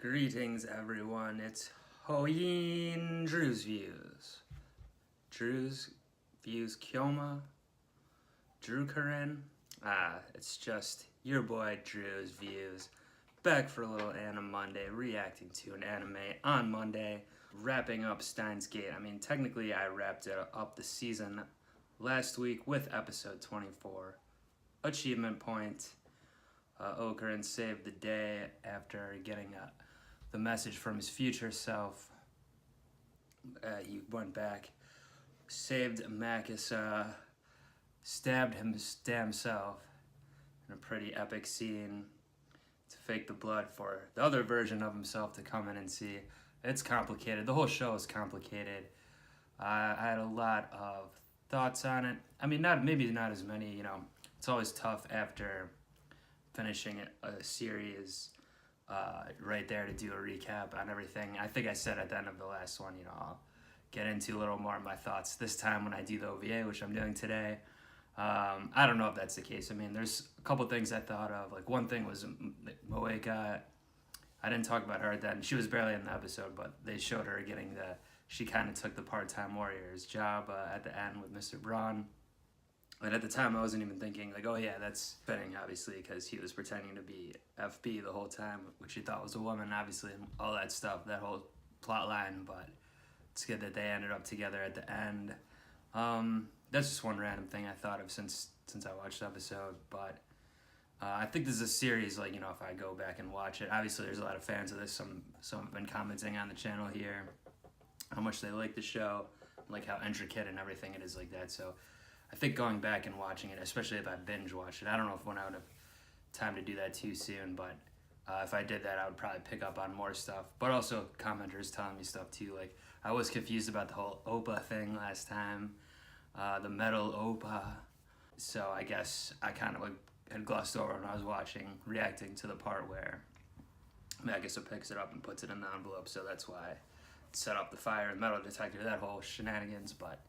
Greetings everyone, it's Hoyin Drewz Viewz. Drewz Viewz Kyoma, Drew Karen. It's just your boy Drewz Viewz, back for a little Anime Monday, reacting to an anime on Monday, wrapping up Steins Gate. I mean, technically I wrapped up the season last week with episode 24. Achievement point. Okaran saved the day after getting the message from his future self. He went back, saved Makisa, stabbed his damn self in a pretty epic scene to fake the blood for the other version of himself to come in and see. It's complicated. The whole show is complicated. I had a lot of thoughts on it. I mean, maybe not as many, you know. It's always tough after finishing a series right there to do a recap on everything. I think I said at the end of the last one, you know, I'll get into a little more of my thoughts this time when I do the OVA, which I'm doing today. I don't know if that's the case. I mean, there's a couple things I thought of. Like, one thing was Moeka. I didn't talk about her then. She was barely in the episode, but they showed her getting she kind of took the part-time warrior's job at the end with Mr. Braun. And at the time, I wasn't even thinking, like, oh yeah, that's fitting, obviously, because he was pretending to be FB the whole time, which he thought was a woman, obviously, and all that stuff, that whole plot line, but it's good that they ended up together at the end. That's just one random thing I thought of since I watched the episode, but I think this is a series, like, you know, if I go back and watch it, obviously there's a lot of fans of this, some have been commenting on the channel here, how much they like the show, like how intricate and everything it is like that, so I think going back and watching it, especially if I binge watched it, I don't know when I would have time to do that too soon, but if I did that, I would probably pick up on more stuff. But also commenters telling me stuff too. Like, I was confused about the whole OPA thing last time, the metal OPA. So I guess I kind of had glossed over when I was watching, reacting to the part where Makisa picks it up and puts it in the envelope. So that's why I set up the fire and metal detector, that whole shenanigans. But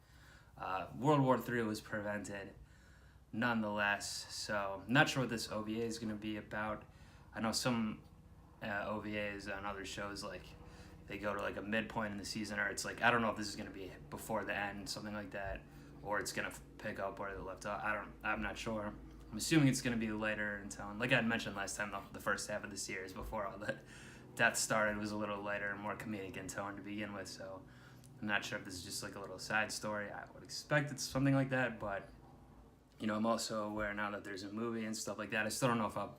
World War III was prevented nonetheless, so I'm not sure what this OVA is going to be about. I know some OVAs on other shows, like, they go to like a midpoint in the season, or it's like, I don't know if this is going to be before the end, something like that, or it's going to pick up where they left off. I'm not sure. I'm assuming it's going to be later in tone. Like I had mentioned last time, the first half of the series, before all the death started, was a little lighter and more comedic in tone to begin with, so I'm not sure if this is just like a little side story. I would expect it's something like that, but, you know, I'm also aware now that there's a movie and stuff like that. I still don't know if I'll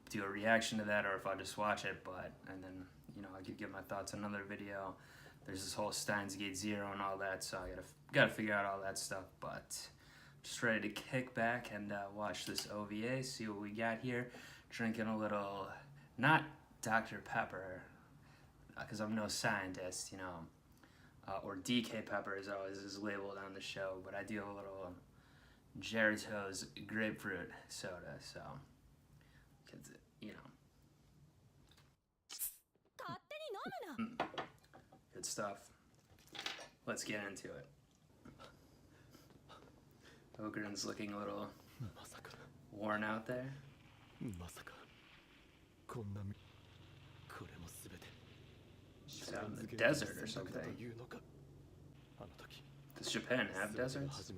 do a reaction to that or if I'll just watch it, and then, you know, I could give my thoughts in another video. There's this whole Steins Gate 0 and all that, so I gotta figure out all that stuff, but just ready to kick back and watch this OVA, see what we got here. Drinking a little, not Dr. Pepper, because I'm no scientist, you know, or DK Pepper as always is labeled on the show, but I do have a little Gerito's grapefruit soda, so, you know. Good stuff. Let's get into it. Okaran's looking a little worn out there. It's out in the desert or something. Does Japan have deserts?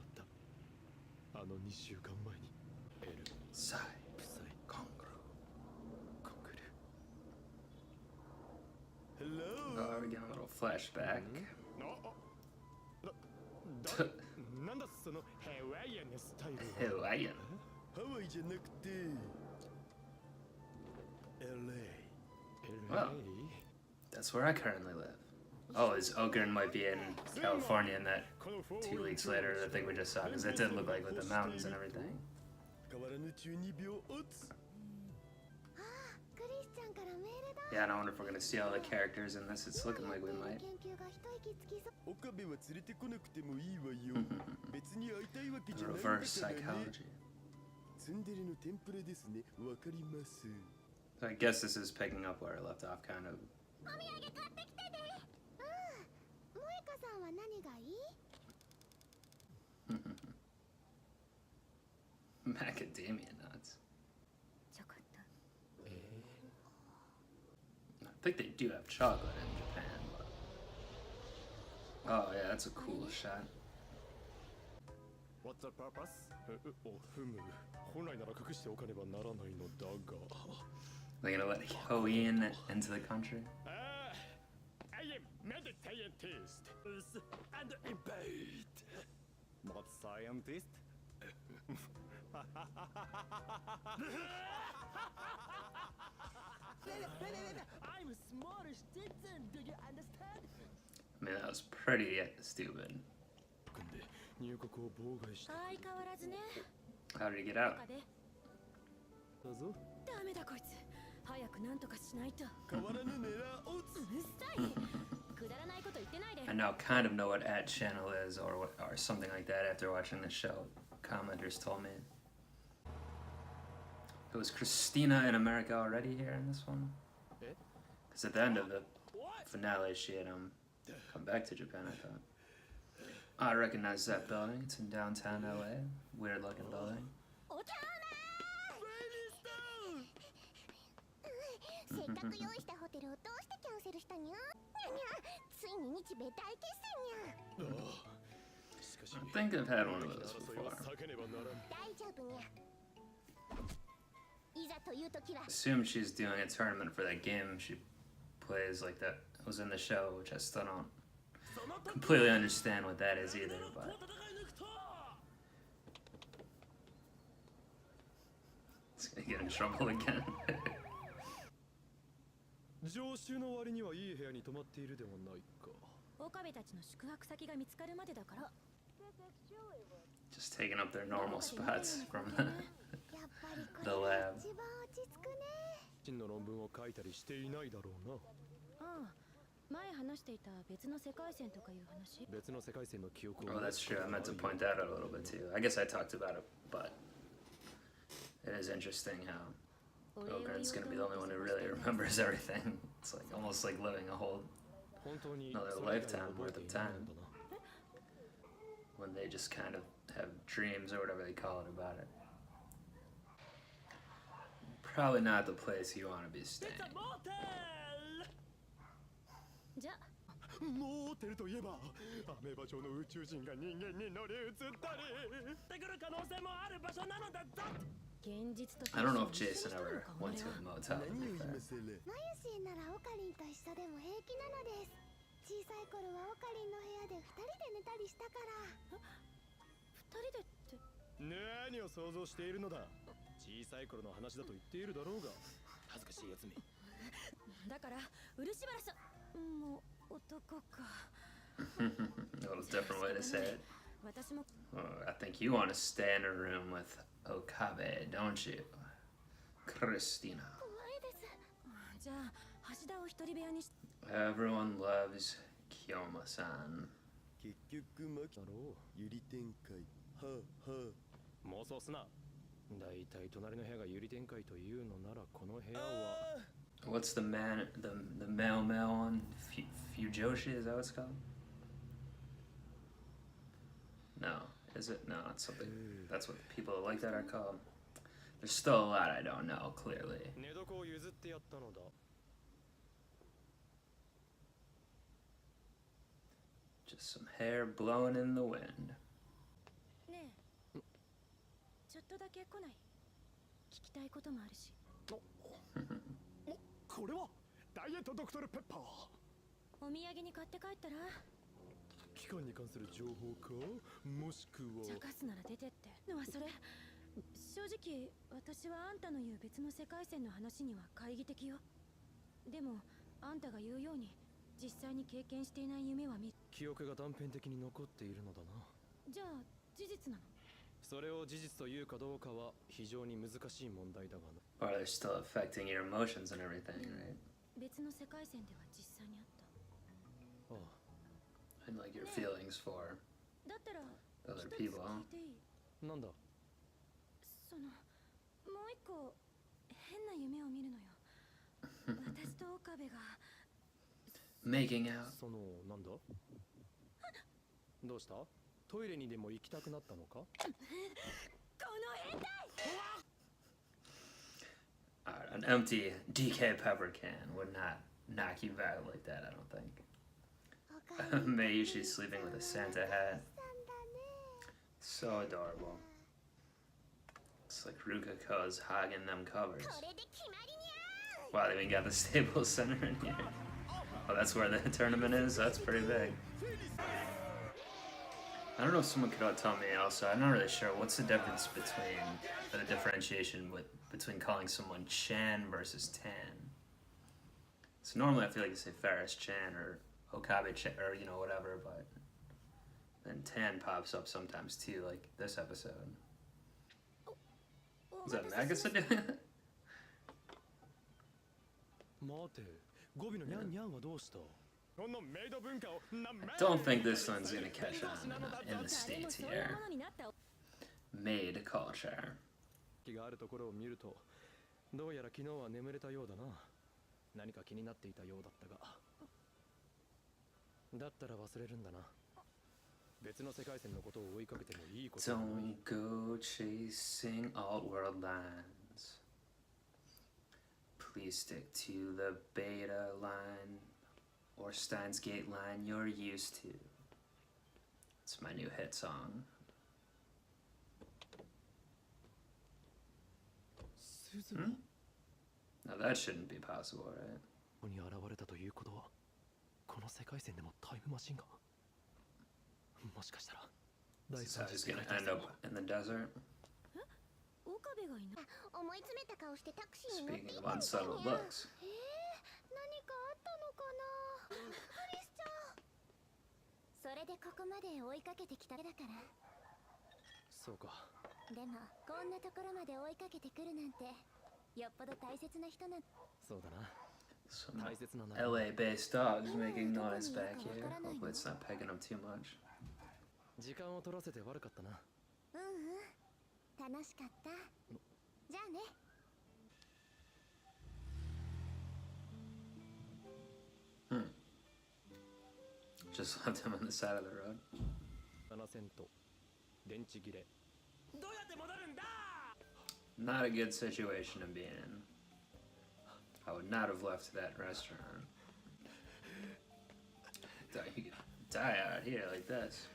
Sai. Hello. Oh, we're getting a little flashback. Hawaiian. Well, that's where I currently live. Oh, Okaran might be in California in that 2 weeks later, the thing we just saw, because that did look like with the mountains and everything. Yeah, and I wonder if we're going to see all the characters in this. It's looking like we might. Reverse psychology. So I guess this is picking up where I left off, kind of. Macadamia nuts. think they do have chocolate in Japan, but... Oh yeah, that's a cool shot. What's the purpose? おふむ。本来なら隠しておかねばならないのだが。They're gonna let Hoyin into the country? I am mad scientist and impatient. What scientist? I'm a small citizen, do you understand? I mean, that was pretty stupid. 入国を妨害した。相変わらずね。 How did he get out? だぞ。ダメだこいつ。早くなんとかしないと。変わらぬ狙おう。うるさい。くだらないこと言ってないで。I now kind of know what ad channel is or something like that after watching the show. Commenters told me. It was Christina in America already here in this one? Because at the end of the finale she had come back to Japan, I thought. I recognize that building. It's in downtown LA. Weird looking building. せっかく用意したホテルをどうしてキャンセルしたにゃ？にゃついに日米大決戦にゃ。I think I've had one of those before. 大丈夫にゃ。いざという時は。 Assume she's doing a tournament for that game she plays like that was in the show, which I still don't completely understand what that is either, but it's gonna get in trouble again. 常習の割にはいい部屋に泊まっているではないか。岡部たちの宿泊先が見つかるまでだから。 Just taking up their normal spots from やっぱりこ the れが lab. 一番落ち着くね。真の論文を書いたりしていないだろうな。ああ、前話していた別の世界線とかいう話。別の世界線の記憶を。 Oh, that's true. I meant to point that out a little bit too. I guess I talked about it, but it is interesting how Ogren's gonna be the only one who really remembers everything. It's like almost like living a whole 本当に another lifetime worth of time when they just kind of have dreams or whatever they call it about it. Probably not the place you want to be staying. じゃあ。モーテルといえば、アメーバ上の宇宙人が人間に乗り移ったりしてくる可能性もある場所なのだぞ。 I don't know if Jason ever went to a motel like that. マユシーならオカリンと一緒でも平気なのです。小さい頃はオカリンの部屋で二人で寝たりしたから。二人でって。何を想像しているのだ。小さい頃の話だと言っているだろうが。恥ずかしいやつめ。だから漆原さんも男か。A little different way to say it. 私も。 I think you want to stay in a room with Okabe, don't you? Christina. 怖いです。じゃあ橋田を一人部屋にし。 Everyone loves Kyoma-san. 結局マキだろう。ゆり展開。はあはあ。妄想すな。だいたい隣の部屋がゆり展開というのならこの部屋は。What's the male one? Fujoshi, is that what it's called? No, is it? No, it's something. That's what the people like that are called. There's still a lot I don't know, clearly. 寝床を譲ってやったのだ。 Just some hair blowing in the wind. ねえ。ちょっとだけ来ない。聞きたいこともあるし。これはダイエットドクトルペッパー。お土産に買って帰ったら。 期間に関する情報かもしくは。茶化すなら出てってのはそれ。正直私はあんたの言う別の世界線の話には懐疑的よ。でもあんたが言うように実際に経験していない夢は見る。記憶が断片的に残っているのだな。じゃあ事実なの？それを事実というかどうかは非常に難しい問題だがな。 Or they're still affecting your emotions and everything, right? 別の世界線では実際にあった。ああ。 And like your feelings for だったら other 一つ people. 聞いていい？なんだ。そのもう一個変な夢を見るのよ。私と岡部が Making out. そのなんだ。どうした？トイレにでも行きたくなったのか？この変態！ An empty DK pepper can would not knock you back like that, I don't think. おかりん May usually sleeping with a Santa hat. さんだね So adorable. It's like Rukako's hogging them covers. これで決まりにゃ Wow, they even got the Staples Center in here. Oh, that's where the tournament is? That's pretty big. I don't know if someone could tell me also. I'm not really sure. What's the difference between the differentiation between calling someone Chan versus Tan? So normally I feel like you say Ferris Chan or Okabe Chan or you know whatever, but then Tan pops up sometimes too, like this episode. Is that Magasa doing it? 待て、語尾のニャンニャンはどうした？このメイド文化をなめ Don't think this one's gonna catch on in the States here. Maid culture. 気があるところを見ると、どうやら昨日は眠れたようだな。何か気になっていたようだったが。だったら忘れるんだな。別の世界線のことを追いかけてもいいことはない。 Don't go chasing alt-world lines. Please stick to the beta line or Steins Gate line you're used to. It's my new hit song. 鈴が Now that shouldn't be possible, right? ここに現れたということは、この世界線でもタイムマシンが。もしかしたら、第 So 三 he's 次世 gonna 界 end 大 up 戦 in the desert. 岡部がいない。思い詰めた顔してタクシーに乗って Speaking い of たみたい unsettled にゃ looks. 何かあったのかなびっくりしちゃうそれでここまで追いかけてきただからそうか。でもこんなところまで追いかけてくるなんてよっぽど大切な人なんそうだな。 Some 大切なな。 LA-based dogs making noise back here. Hopefully it's not pegging them too much. 時間を取らせて悪かったな。楽しかったじゃあね Just left him on the side of the road. 7000と電池切れ。どうやって戻るんだ Not a good situation to be in. I would not have left that restaurant. You could die out here like this.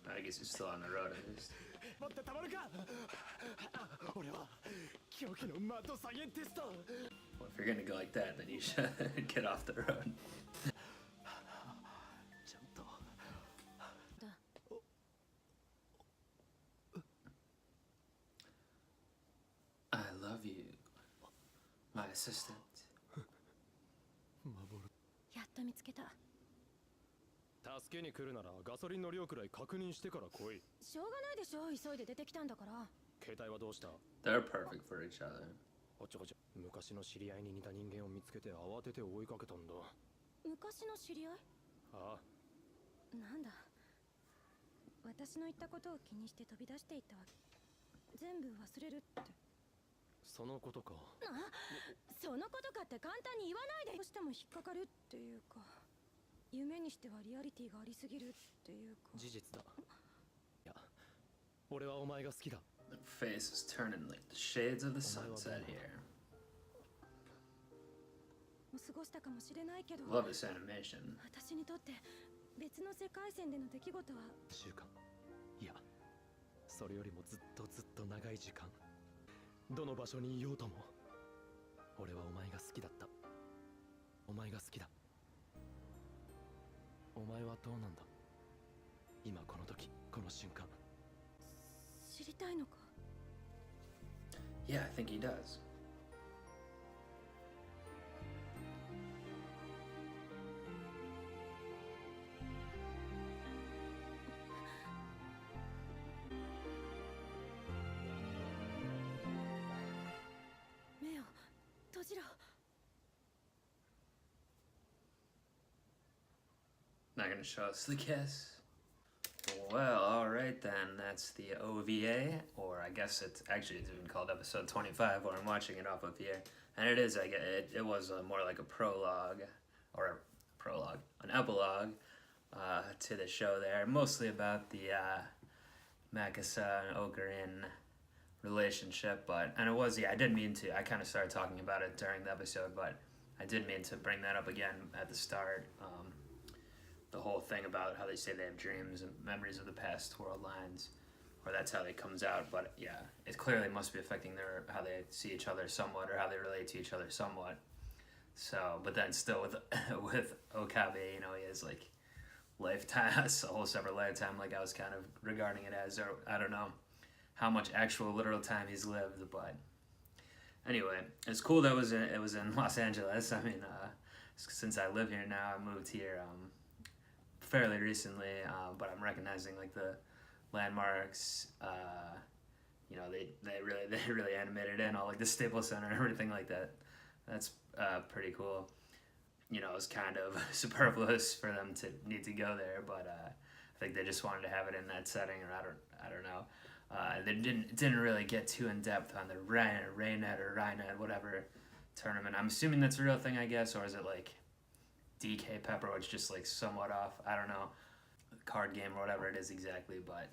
I guess you're still on the road at least. 待ってたまるか俺は狂気のマッドサイエンティスト Well, if you're gonna go like that, then you should get off the road. ちゃんと I love you, my assistant. やっと見つけた。助けに来るならガソリンの量くらい確認してから来い。しょうがないでしょ、急いで出てきたんだから。携帯はどうした？ They're perfect for each other. おちょこちょ。昔の知り合いに似た人間を見つけて慌てて追いかけたんだ。昔の知り合い？ああ、なんだ。私の言ったことを気にして飛び出していったわけ。全部忘れるって。そのことか。そのことかって簡単に言わないで。どうしても引っかかるっていうか、夢にしてはリアリティがありすぎるっていうか。事実だ。いや、俺はお前が好きだ。The face is turning like the shades of the sunset here. 過ごしたかもしれないけど、 Love this animation. 私にとって別の世界線での出来事は週間。いや、それよりもずっとずっと長い時間。どの場所にいようとも、俺はお前が好きだった。お前が好きだ。お前はどうなんだ？今この時、この瞬間。知りたいのか。 Yeah, I think he does. 目を閉じろ。 Not gonna show us the kiss. Well, alright then, that's the OVA, or I guess it's even called episode 25, or I'm watching it off of here. And it is, it was more like a prologue, an epilogue to the show there, mostly about the Makasa and Okarin relationship, and it was, I didn't mean to, I kind of started talking about it during the episode, but I did mean to bring that up again at the start. The whole thing about how they say they have dreams and memories of the past world lines, or that's how it comes out. But yeah, it clearly must be affecting how they see each other somewhat, or how they relate to each other somewhat. So, but then still with with Okabe, you know, he has like lifetime, a whole separate lifetime, like I was kind of regarding it as, or I don't know how much actual literal time he's lived, but anyway, it's cool that it was in Los Angeles. I mean, since I live here now, I moved here fairly recently, but I'm recognizing like the landmarks. You know, they really animated in all like the Staples Center and everything like that. That's pretty cool. You know, it was kind of superfluous for them to need to go there, but I think they just wanted to have it in that setting, or I don't know. They didn't really get too in depth on the Raynet or Rynet, whatever tournament. I'm assuming that's a real thing, I guess, or is it like DK Pepper, which just like somewhat off? I don't know, card game or whatever it is exactly. But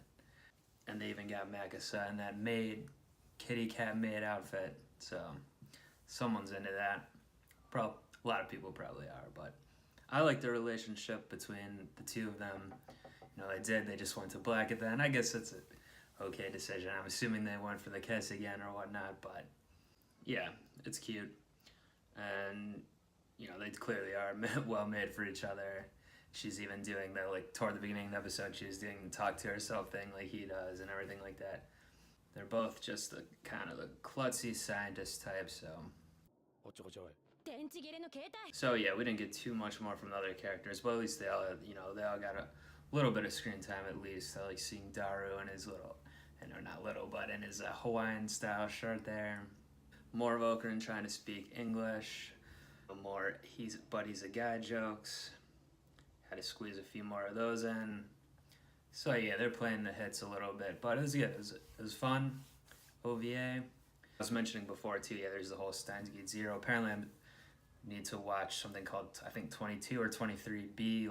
and they even got Makasa in that kitty cat maid outfit, so someone's into that. A lot of people probably are, but I like the relationship between the two of them. You know, they just went to black at the end. I guess it's an okay decision. I'm assuming they went for the kiss again or whatnot, but yeah, it's cute. And, you know, they clearly are well made for each other. She's even doing that, like, toward the beginning of the episode, she was doing the talk to herself thing like he does and everything like that. They're both just the kind of the klutzy scientist type, so. So yeah, we didn't get too much more from the other characters, but at least they all got a little bit of screen time at least. I like seeing Daru in his little, not little, but in his Hawaiian style shirt there. More of Okran trying to speak English. More he's a guy jokes. Had to squeeze a few more of those in. So yeah, they're playing the hits a little bit, but it was good. It was fun. OVA. I was mentioning before too, yeah, there's the whole Steins Gate Zero. Apparently I need to watch something called, I think, 22 or 23B,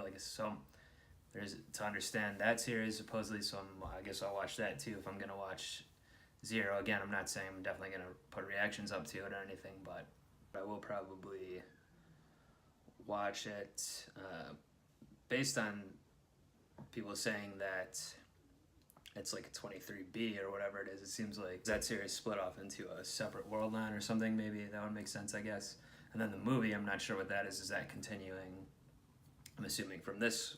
there's to understand that series supposedly, so I guess I'll watch that too if I'm gonna watch Zero. Again, I'm not saying I'm definitely gonna put reactions up to it or anything, but I will probably watch it based on people saying that it's like a 23B or whatever it is. It seems like that series split off into a separate world line or something. Maybe that would make sense, I guess. And then the movie, I'm not sure what that is. Is that continuing, I'm assuming, from this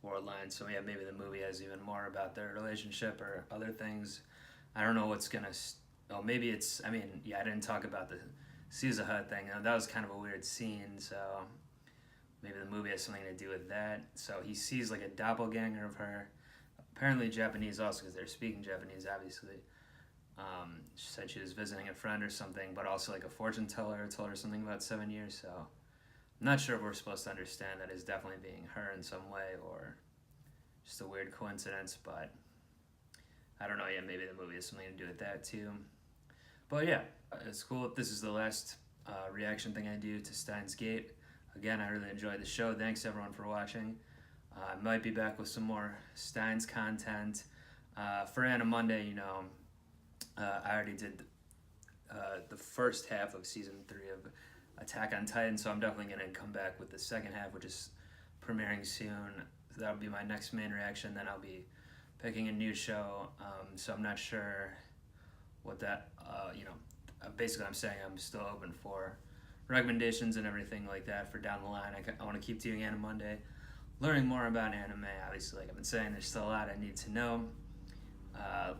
world line? So yeah, maybe the movie has even more about their relationship or other things. I don't know what's gonna, maybe it's, I didn't talk about the Caesar Hut thing. That was kind of a weird scene, so maybe the movie has something to do with that. So he sees like a doppelganger of her, apparently Japanese also, because they're speaking Japanese, obviously. She said she was visiting a friend or something, but also like a fortune teller told her something about 7 years, so I'm not sure if we're supposed to understand that as definitely being her in some way, or just a weird coincidence, but I don't know yet. Maybe the movie has something to do with that too. But yeah, it's cool. This is the last reaction thing I do to Steins Gate. Again, I really enjoyed the show. Thanks everyone for watching. I might be back with some more Steins content. For Anna Monday, you know, I already did the first half of season 3 of Attack on Titan, so I'm definitely going to come back with the second half, which is premiering soon. So that'll be my next main reaction. Then I'll be picking a new show, so I'm not sure what that, basically I'm saying I'm still open for recommendations and everything like that for down the line. I want to keep doing Anime Monday, learning more about anime. Obviously, like I've been saying, there's still a lot I need to know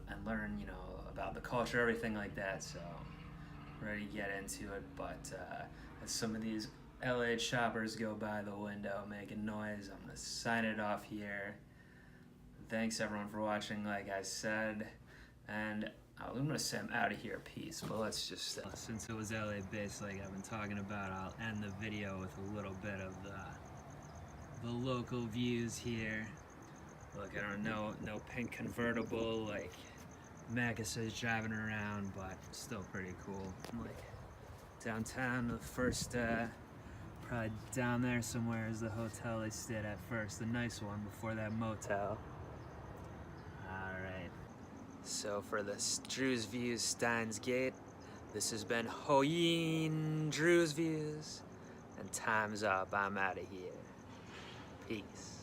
and learn, about the culture, everything like that, so I'm ready to get into it. But as some of these LA shoppers go by the window making noise, I'm going to sign it off here. Thanks everyone for watching, like I said, and I'm going to say I'm out of here, peace. But let's just, since it was LA based like I've been talking about, I'll end the video with a little bit of the local views here. Look, I don't know, no pink convertible like Magasa's driving around, but still pretty cool. Like downtown, the first, probably down there somewhere is the hotel they stayed at first, the nice one before that motel. Alright, so for the Drewz Viewz Steins Gate, this has been Drewz Viewz. And time's up. I'm out of here. Peace.